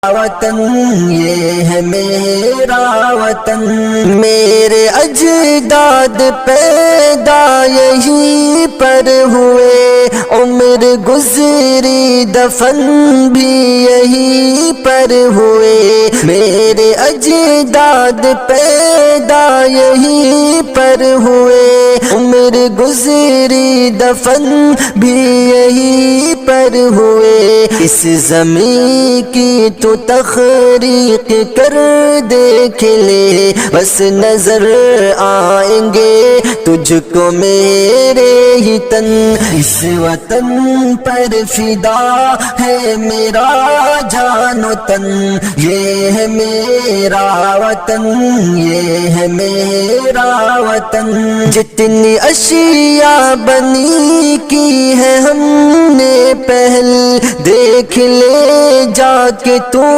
وطن یہ ہے میرا وطن، میرے اجداد پیدا یہیں پر ہوئے، عمر گزری دفن بھی یہیں پر ہوئے، میرے اجداد پیدا یہیں پر ہوئے، عمر گزری دفن بھی یہیں پر ہوئے، اس زمین کی تو تخریق کر دیکھ لے، بس نظر آئیں گے تجھ کو میرے ہی تن، اس وطن پر فدا ہے میرا جان و تن، یہ ہے میرا وطن، یہ ہے میرا وطن، جتنی اشیاء بنی کی ہے ہم نے پہل، دیکھ لے جا کے تو